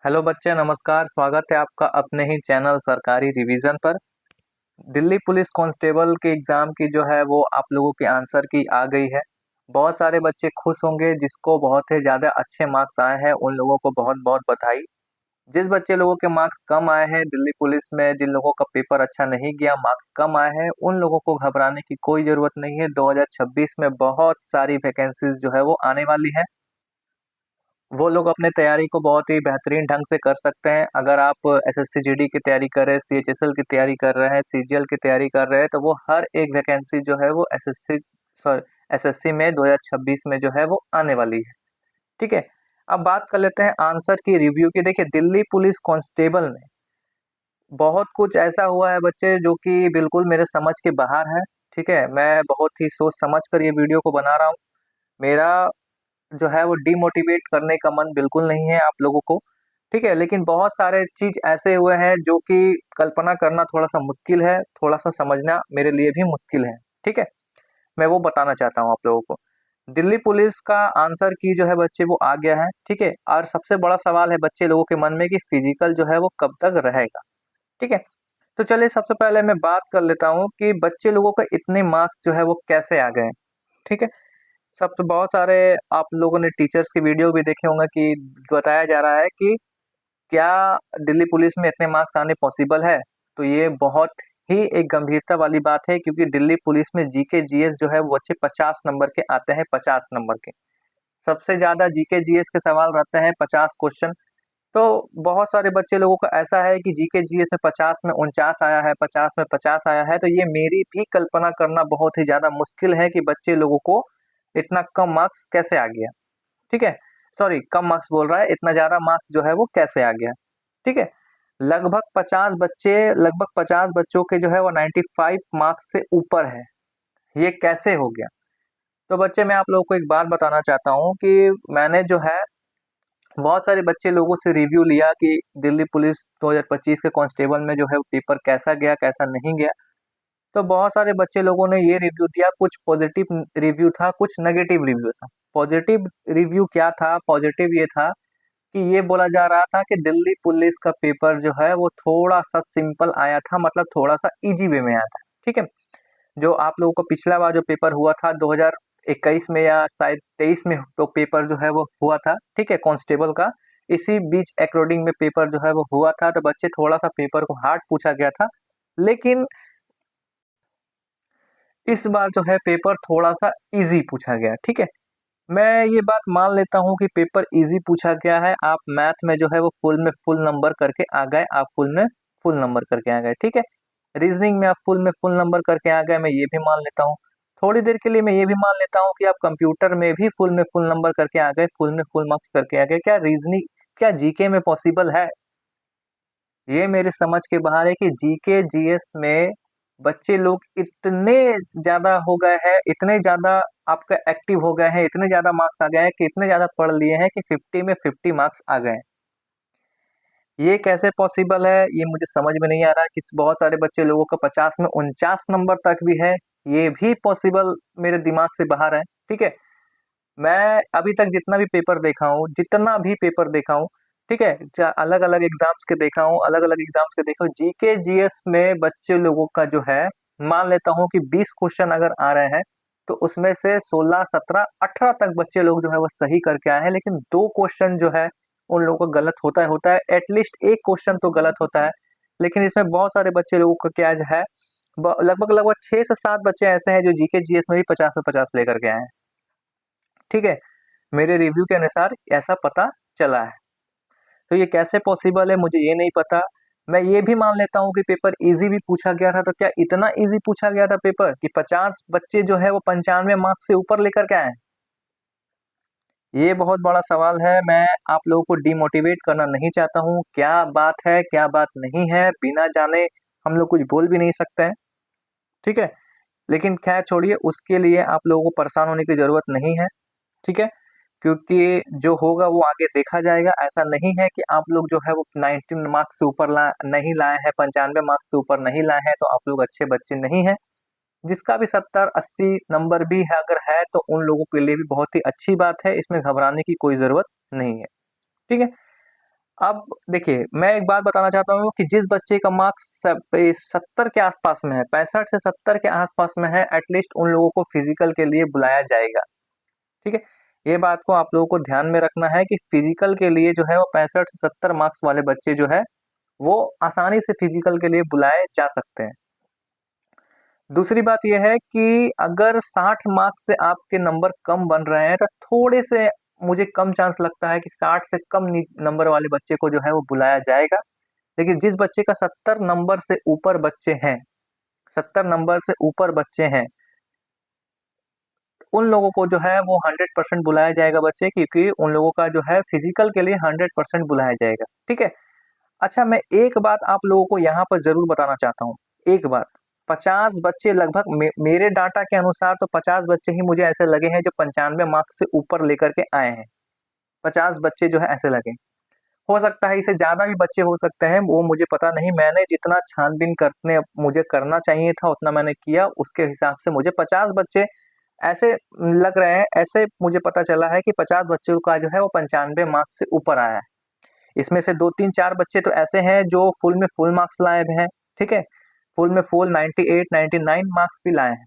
Hello बच्चे, नमस्कार। स्वागत है आपका अपने ही चैनल सरकारी रिवीजन पर। दिल्ली पुलिस कांस्टेबल के एग्जाम की जो है वो आप लोगों के आंसर की आ गई है। बहुत सारे बच्चे खुश होंगे, जिसको बहुत ही ज़्यादा अच्छे मार्क्स आए हैं उन लोगों को बहुत बहुत बधाई। जिस बच्चे लोगों के मार्क्स कम आए हैं दिल्ली पुलिस में, जिन लोगों का पेपर अच्छा नहीं गया, मार्क्स कम आए हैं, उन लोगों को घबराने की कोई ज़रूरत नहीं है। 2026 में बहुत सारी वैकेंसीज जो है वो आने वाली है। वो लोग अपने तैयारी को बहुत ही बेहतरीन ढंग से कर सकते हैं। अगर आप एसएससी जीडी की तैयारी कर रहे हैं, सीएचएसएल की तैयारी कर रहे हैं, सीजीएल की तैयारी कर रहे हैं, तो वो हर एक वैकेंसी जो है वो एसएससी में 2026 में जो है वो आने वाली है। ठीक है। अब बात कर लेते हैं आंसर की रिव्यू की। देखिए, दिल्ली पुलिस कांस्टेबल में बहुत कुछ ऐसा हुआ है बच्चे जो कि बिल्कुल मेरे समझ के बाहर है। ठीक है, मैं बहुत ही सोच समझ कर ये वीडियो को बना रहा हूँ। मेरा जो है वो डिमोटिवेट करने का मन बिल्कुल नहीं है आप लोगों को। ठीक है, लेकिन बहुत सारे चीज ऐसे हुए हैं जो कि कल्पना करना थोड़ा सा मुश्किल है, थोड़ा सा समझना मेरे लिए भी मुश्किल है। ठीक है, मैं वो बताना चाहता हूँ आप लोगों को। दिल्ली पुलिस का आंसर की जो है बच्चे वो आ गया है। ठीक है, और सबसे बड़ा सवाल है बच्चे लोगों के मन में कि फिजिकल जो है वो कब तक रहेगा। ठीक है, तो चलिए सबसे पहले मैं बात कर लेता हूँ कि बच्चे लोगों का इतने मार्क्स जो है वो कैसे आ गए। ठीक है, सब तो बहुत सारे आप लोगों ने टीचर्स के वीडियो भी देखे होंगे कि बताया जा रहा है कि क्या दिल्ली पुलिस में इतने मार्क्स आने पॉसिबल है। तो ये बहुत ही एक गंभीरता वाली बात है, क्योंकि दिल्ली पुलिस में जीके जीएस जो है वो बच्चे 50 नंबर के आते हैं, 50 नंबर के। सबसे ज्यादा जीके जीएस के सवाल रहते हैं, 50 क्वेश्चन। तो बहुत सारे बच्चे लोगों का ऐसा है कि जीके जीएस में 50 में 49 आया है, 50 में 50 आया है। तो ये मेरी भी कल्पना करना बहुत ही ज्यादा मुश्किल है कि बच्चे लोगों को इतना कम मार्क्स कैसे आ गया। ठीक है, सॉरी, कम मार्क्स बोल रहा है, इतना ज्यादा मार्क्स जो है वो कैसे आ गया। ठीक है, लगभग 50 बच्चों के जो है वो 95 मार्क्स से ऊपर है। ये कैसे हो गया। तो बच्चे, मैं आप लोगों को एक बात बताना चाहता हूँ कि मैंने जो है बहुत सारे बच्चे लोगों से रिव्यू लिया कि दिल्ली पुलिस 2025 के कांस्टेबल में जो है पेपर कैसा गया, कैसा नहीं गया। तो बहुत सारे बच्चे लोगों ने ये रिव्यू दिया, कुछ पॉजिटिव रिव्यू था, कुछ नेगेटिव रिव्यू था। पॉजिटिव रिव्यू क्या था? पॉजिटिव ये था कि ये बोला जा रहा था कि दिल्ली पुलिस का पेपर जो है वो थोड़ा सा सिंपल आया था, मतलब थोड़ा सा इजी वे में आया था। ठीक है, जो आप लोगों को पिछला बार जो पेपर हुआ था 2021 में या शायद 23 में, तो पेपर जो है वो हुआ था, ठीक है, कांस्टेबल का। इसी बीच अकॉर्डिंग में पेपर जो है वो हुआ था, तो बच्चे थोड़ा सा पेपर को हार्ड पूछा गया था। लेकिन इस बार जो है पेपर थोड़ा सा इजी पूछा गया। ठीक है, मैं ये बात मान लेता हूँ कि पेपर इजी पूछा गया है। आप मैथ में जो है वो फुल में फुल नंबर करके आ गए, आप फुल में फुल नंबर करके आ गए। ठीक है, रीजनिंग में आप फुल में फुल नंबर करके आ गए, मैं ये भी मान लेता हूँ। थोड़ी देर के लिए मैं ये भी मान लेता हूँ कि आप कंप्यूटर में भी फुल में फुल नंबर करके आ गए, फुल में फुल मार्क्स करके आ गए। क्या रीजनिंग, क्या जीके में पॉसिबल है? ये मेरे समझ के बाहर है कि जीके जीएस में बच्चे लोग इतने ज्यादा हो गए हैं, इतने ज्यादा आपका एक्टिव हो गए हैं, इतने ज्यादा मार्क्स आ गए हैं कि इतने ज्यादा पढ़ लिए हैं कि 50 में 50 मार्क्स आ गए हैं। ये कैसे पॉसिबल है ये मुझे समझ में नहीं आ रहा। कि बहुत सारे बच्चे लोगों का 50 में 49 नंबर तक भी है, ये भी पॉसिबल मेरे दिमाग से बाहर है। ठीक है, मैं अभी तक जितना भी पेपर देखा हूँ, जितना भी पेपर देखा हूँ, ठीक है, अलग अलग एग्जाम्स के देखा हूँ, अलग अलग एग्जाम्स के देखा हूँ, जीके जीएस में बच्चे लोगों का जो है, मान लेता हूँ कि 20 क्वेश्चन अगर आ रहे हैं, तो उसमें से 16 17 18 तक बच्चे लोग जो है वो सही करके आए हैं। लेकिन दो क्वेश्चन जो है उन लोगों का गलत होता है, एटलीस्ट एक क्वेश्चन तो गलत होता है। लेकिन इसमें बहुत सारे बच्चे लोगों का क्या जो है, लगभग लगभग 6 से 7 बच्चे ऐसे हैं जो जीके जीएस में भी 50 में 50 लेकर के आए हैं। ठीक है, मेरे रिव्यू के अनुसार ऐसा पता चला है। तो ये कैसे पॉसिबल है मुझे ये नहीं पता। मैं ये भी मान लेता हूँ कि पेपर इजी भी पूछा गया था। तो क्या इतना इजी पूछा गया था पेपर कि 50 बच्चे जो है वो 95 मार्क्स से ऊपर लेकर के आए? ये बहुत बड़ा सवाल है। मैं आप लोगों को डिमोटिवेट करना नहीं चाहता हूँ। क्या बात है, क्या बात नहीं है, बिना जाने हम लोग कुछ बोल भी नहीं सकते हैं। ठीक है, लेकिन खैर छोड़िए, उसके लिए आप लोगों को परेशान होने की जरूरत नहीं है। ठीक है, क्योंकि जो होगा वो आगे देखा जाएगा। ऐसा नहीं है कि आप लोग जो है वो 19 मार्क्स से ऊपर नहीं लाए हैं, 95 मार्क्स से ऊपर नहीं लाए हैं, तो आप लोग अच्छे बच्चे नहीं हैं। जिसका भी 70 80 नंबर भी है अगर है, तो उन लोगों के लिए भी बहुत ही अच्छी बात है, इसमें घबराने की कोई ज़रूरत नहीं है। ठीक है, अब देखिए, मैं एक बात बताना चाहता हूँ कि जिस बच्चे का मार्क्स 70 के आसपास में है, 65 से 70 के आसपास में है, एटलीस्ट उन लोगों को फिजिकल के लिए बुलाया जाएगा। ठीक है, ये बात को आप लोगों को ध्यान में रखना है कि फिजिकल के लिए जो है वो 65 से 70 मार्क्स वाले बच्चे जो है वो आसानी से फिजिकल के लिए बुलाए जा सकते हैं। दूसरी बात यह है कि अगर 60 मार्क्स से आपके नंबर कम बन रहे हैं तो थोड़े से मुझे कम चांस लगता है कि 60 से कम नंबर वाले बच्चे को जो है वो बुलाया जाएगा। लेकिन जिस बच्चे का 70 नंबर से ऊपर बच्चे हैं, 70 नंबर से ऊपर बच्चे हैं, उन लोगों को जो है वो 100% बुलाया जाएगा बच्चे, क्योंकि उन लोगों का जो है फिजिकल के लिए 100% बुलाया जाएगा। ठीक है। अच्छा, मैं एक बात आप लोगों को यहाँ पर जरूर बताना चाहता हूँ। एक बात, 50 बच्चे लगभग मेरे डाटा के अनुसार तो 50 बच्चे ही मुझे ऐसे लगे हैं जो 95 मार्क्स से ऊपर लेकर के आए हैं। 50 बच्चे जो है ऐसे लगे। हो सकता है इससे ज्यादा भी बच्चे हो सकते हैं, वो मुझे पता नहीं। मैंने जितना छानबीन करने मुझे करना चाहिए था उतना मैंने किया, उसके हिसाब से मुझे 50 बच्चे ऐसे लग रहे हैं। ऐसे मुझे पता चला है कि 50 बच्चों का जो है वो 95 मार्क्स से ऊपर आया है। इसमें से 2 3 4 बच्चे तो ऐसे हैं जो फुल में फुल मार्क्स लाए हुए हैं। ठीक है, फुल में फुल 98 99 मार्क्स भी लाए हैं।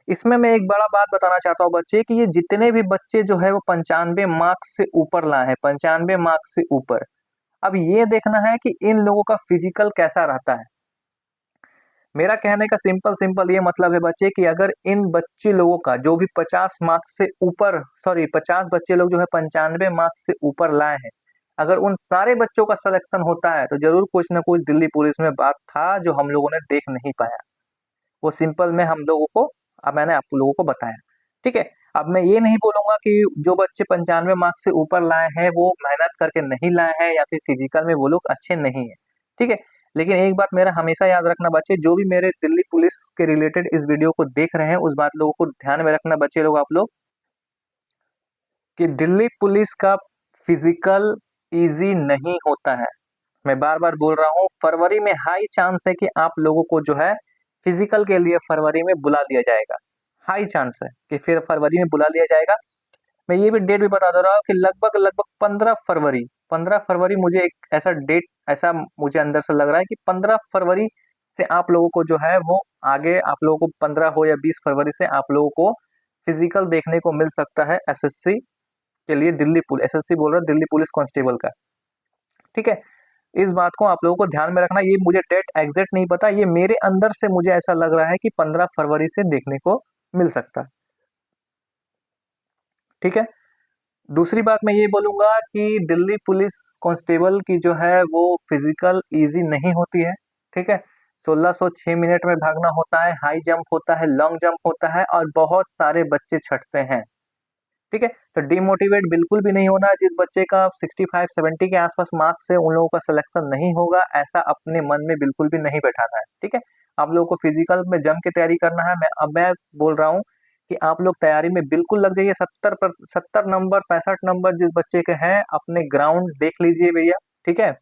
इसमें मैं एक बड़ा बात बताना चाहता हूँ बच्चे, कि ये जितने भी बच्चे जो है वो 95 मार्क्स से ऊपर लाए हैं, 95 मार्क्स से ऊपर, अब ये देखना है कि इन लोगों का फिजिकल कैसा रहता है। मेरा कहने का सिंपल सिंपल ये मतलब है बच्चे, कि अगर इन बच्चे लोगों का जो भी 50 मार्क्स से ऊपर, सॉरी 50 बच्चे लोग जो है 95 मार्क्स से ऊपर लाए हैं, अगर उन सारे बच्चों का सिलेक्शन होता है तो जरूर कुछ ना कुछ दिल्ली पुलिस में बात था जो हम लोगों ने देख नहीं पाया। वो सिंपल में हम लोगों को, अब मैंने आप लोगों को बताया। ठीक है। अब मैं ये नहीं बोलूंगा कि जो बच्चे 95 मार्क्स से ऊपर लाए हैं वो मेहनत करके नहीं लाए हैं या फिर फिजिकल में वो लोग अच्छे नहीं है। ठीक है। लेकिन एक बात मेरा हमेशा याद रखना बच्चे, जो भी मेरे दिल्ली पुलिस के रिलेटेड इस वीडियो को देख रहे हैं, उस बात लोगों को ध्यान में रखना बच्चे लोग, आप लोग, कि दिल्ली पुलिस का फिजिकल इजी नहीं होता है। मैं बार बार बोल रहा हूँ, फरवरी में हाई चांस है कि आप लोगों को जो है फिजिकल के लिए फरवरी में बुला लिया जाएगा। हाई चांस है कि फिर फरवरी में बुला लिया जाएगा। मैं ये भी डेट भी बता दे रहा हूँ कि लगभग लगभग 15 फरवरी, 15 फरवरी, मुझे एक ऐसा डेट, ऐसा मुझे अंदर से लग रहा है कि 15 फरवरी से आप लोगों को जो है वो आगे, आप लोगों को 15 हो या 20 फरवरी से आप लोगों को फिजिकल देखने को मिल सकता है एसएससी के लिए, दिल्ली पुलिस, एसएससी बोल रहा हूँ, दिल्ली पुलिस कांस्टेबल का। ठीक है। इस बात को आप लोगों को ध्यान में रखना। ये मुझे डेट एग्जैक्ट नहीं पता, ये मेरे अंदर से मुझे ऐसा लग रहा है कि 15 फरवरी से देखने को मिल सकता है। ठीक है। दूसरी बात मैं ये बोलूंगा कि दिल्ली पुलिस कांस्टेबल की जो है वो फिजिकल इजी नहीं होती है। ठीक है। 1606 मिनट में भागना होता है, हाई जंप होता है, लॉन्ग जंप होता है, और बहुत सारे बच्चे छटते हैं। ठीक है। तो डिमोटिवेट बिल्कुल भी नहीं होना। जिस बच्चे का 65 70 के आसपास मार्क्स है उन लोगों का सिलेक्शन नहीं होगा, ऐसा अपने मन में बिल्कुल भी नहीं बैठाना है। ठीक है। आप लोगों को फिजिकल में जम के तैयारी करना है। मैं बोल रहा हूँ कि आप लोग तैयारी में बिल्कुल लग जाइए। 70 नंबर, 65 नंबर जिस बच्चे के हैं, अपने ग्राउंड देख लीजिए भैया। ठीक है।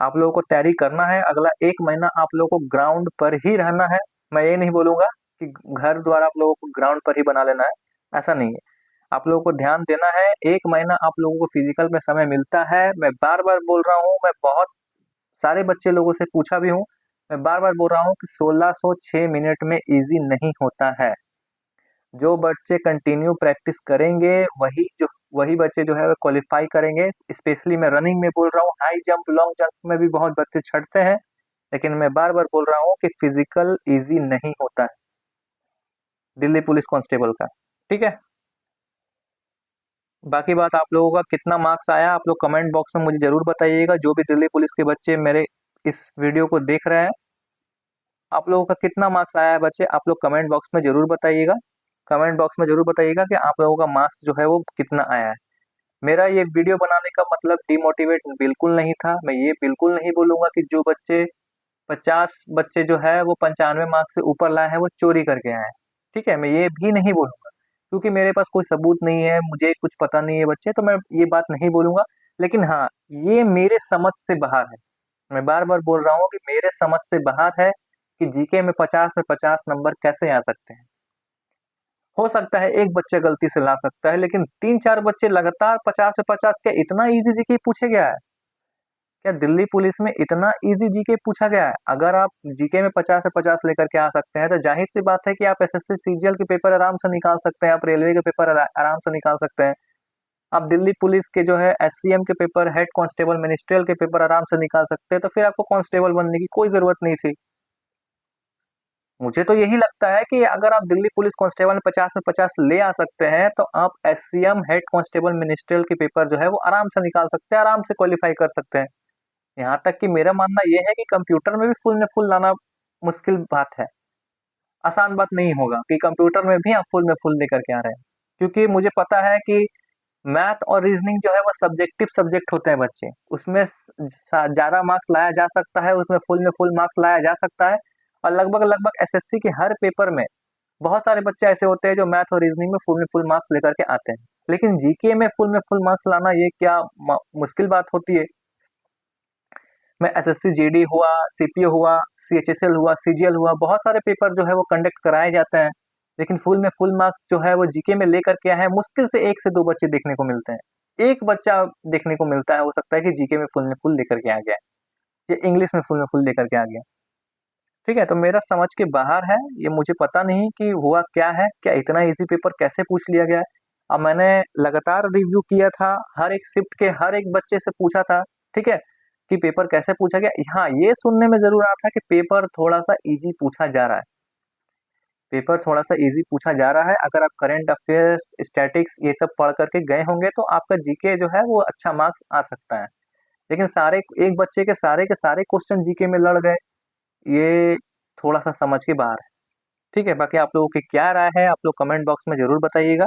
आप लोगों को तैयारी करना है। अगला 1 महीना आप लोगों को ग्राउंड पर ही रहना है। मैं ये नहीं बोलूंगा कि घर द्वारा आप लोगों को ग्राउंड पर ही बना लेना है, ऐसा नहीं है। आप लोगों को ध्यान देना है। 1 महीना आप लोगों को फिजिकल में समय मिलता है। मैं बार बार बोल रहा हूँ, मैं बहुत सारे बच्चे लोगों से पूछा भी हूँ, मैं बार बार बोल रहा हूँ कि 1606 मिनट में इजी नहीं होता है। जो बच्चे कंटिन्यू प्रैक्टिस करेंगे वही बच्चे जो है वो क्वालिफाई करेंगे। स्पेशली मैं रनिंग में बोल रहा हूँ, हाई जंप लॉन्ग जंप में भी बहुत बच्चे छटते हैं। लेकिन मैं बार बार बोल रहा हूँ कि फिजिकल इजी नहीं होता है दिल्ली पुलिस कांस्टेबल का। ठीक है। बाकी बात, आप लोगों का कितना मार्क्स आया आप लोग कमेंट बॉक्स में मुझे जरूर बताइएगा। जो भी दिल्ली पुलिस के बच्चे मेरे इस वीडियो को देख रहे हैं, आप लोगों का कितना मार्क्स आया है बच्चे, आप लोग कमेंट बॉक्स में जरूर बताइएगा। कमेंट बॉक्स में जरूर बताइएगा कि आप लोगों का मार्क्स जो है वो कितना आया है। मेरा ये वीडियो बनाने का मतलब डिमोटिवेट बिल्कुल नहीं था। मैं ये बिल्कुल नहीं बोलूंगा कि जो बच्चे 50 बच्चे जो है वो 95 मार्क्स से ऊपर लाए हैं वो चोरी करके आए हैं। ठीक है। मैं ये भी नहीं बोलूंगा, क्योंकि मेरे पास कोई सबूत नहीं है, मुझे कुछ पता नहीं है बच्चे, तो मैं ये बात नहीं बोलूंगा। लेकिन हाँ, ये मेरे समझ से बाहर है। मैं बार बार बोल रहा हूँ कि मेरे समझ से बाहर है कि जीके में 50 नंबर कैसे आ सकते हैं। हो सकता है एक बच्चा गलती से ला सकता है, लेकिन 3 4 बच्चे लगातार 50 से 50, क्या इतना इजी जीके पूछे गया है? क्या दिल्ली पुलिस में इतना इजी जीके पूछा गया है? अगर आप जीके में 50 से 50 लेकर के आ सकते हैं तो जाहिर सी बात है कि आप एसएससी सीजीएल के पेपर आराम से निकाल सकते हैं, आप रेलवे के पेपर आराम से निकाल सकते हैं, आप दिल्ली पुलिस के जो है एससीएम के पेपर, हेड कांस्टेबल मिनिस्ट्रियल के पेपर आराम से निकाल सकते हैं, तो फिर आपको कांस्टेबल बनने की कोई जरूरत नहीं थी। मुझे तो यही लगता है कि अगर आप दिल्ली पुलिस कांस्टेबल में 50 ले आ सकते हैं तो आप एससीएम, हेड कांस्टेबल मिनिस्ट्रियल के पेपर जो है वो आराम से निकाल सकते हैं, आराम से क्वालिफाई कर सकते हैं। यहाँ तक कि मेरा मानना यह है कि कंप्यूटर में भी फुल में फुल लाना मुश्किल बात है, आसान बात नहीं होगा कि कंप्यूटर में भी आप फुल में फुल लेकर के आ रहे हैं, क्योंकि मुझे पता है कि मैथ और रीजनिंग जो है वो सब्जेक्टिव सब्जेक्ट होते हैं बच्चे, उसमें ज्यादा मार्क्स लाया जा सकता है, उसमें फुल में फुल मार्क्स लाया जा सकता है। और लगभग लगभग एसएससी के हर पेपर में बहुत सारे बच्चे ऐसे होते हैं जो मैथ और रीजनिंग में फुल मार्क्स लेकर के आते हैं, लेकिन जीके में फुल मार्क्स लाना ये क्या मुश्किल बात होती है। मैं एसएससी जीडी हुआ, सीपीओ हुआ, सीएचएसएल हुआ, सीजीएल हुआ, बहुत सारे पेपर जो है वो कंडक्ट कराए जाते हैं, लेकिन फुल में फुल मार्क्स जो है वो जीके में लेकर के आए हैं मुश्किल से 1 से 2 बच्चे देखने को मिलते हैं। एक बच्चा देखने को मिलता है, हो सकता है कि जीके में फुल लेकर के आ गया है, या इंग्लिश में फुल लेकर के आ गया। ठीक है, तो मेरा समझ के बाहर है, ये मुझे पता नहीं कि हुआ क्या है, क्या इतना इजी पेपर कैसे पूछ लिया गया है। अब मैंने लगातार रिव्यू किया था, हर एक शिफ्ट के हर एक बच्चे से पूछा था, ठीक है, कि पेपर कैसे पूछा गया। हाँ, ये सुनने में जरूर आया था कि पेपर थोड़ा सा इजी पूछा जा रहा है, पेपर थोड़ा सा इजी पूछा जा रहा है। अगर आप करंट अफेयर्स, स्टैटिक्स ये सब पढ़ करके गए होंगे तो आपका जीके जो है वो अच्छा मार्क्स आ सकता है, लेकिन सारे एक बच्चे के सारे क्वेश्चन जीके में लड़ गए, ये थोड़ा सा समझ के बाहर है। ठीक है, बाकी आप लोगों की क्या राय है आप लोग कमेंट बॉक्स में जरूर बताइएगा।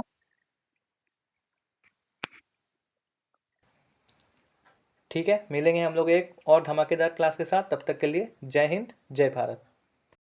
ठीक है, मिलेंगे हम लोग एक और धमाकेदार क्लास के साथ, तब तक के लिए जय हिंद, जय भारत।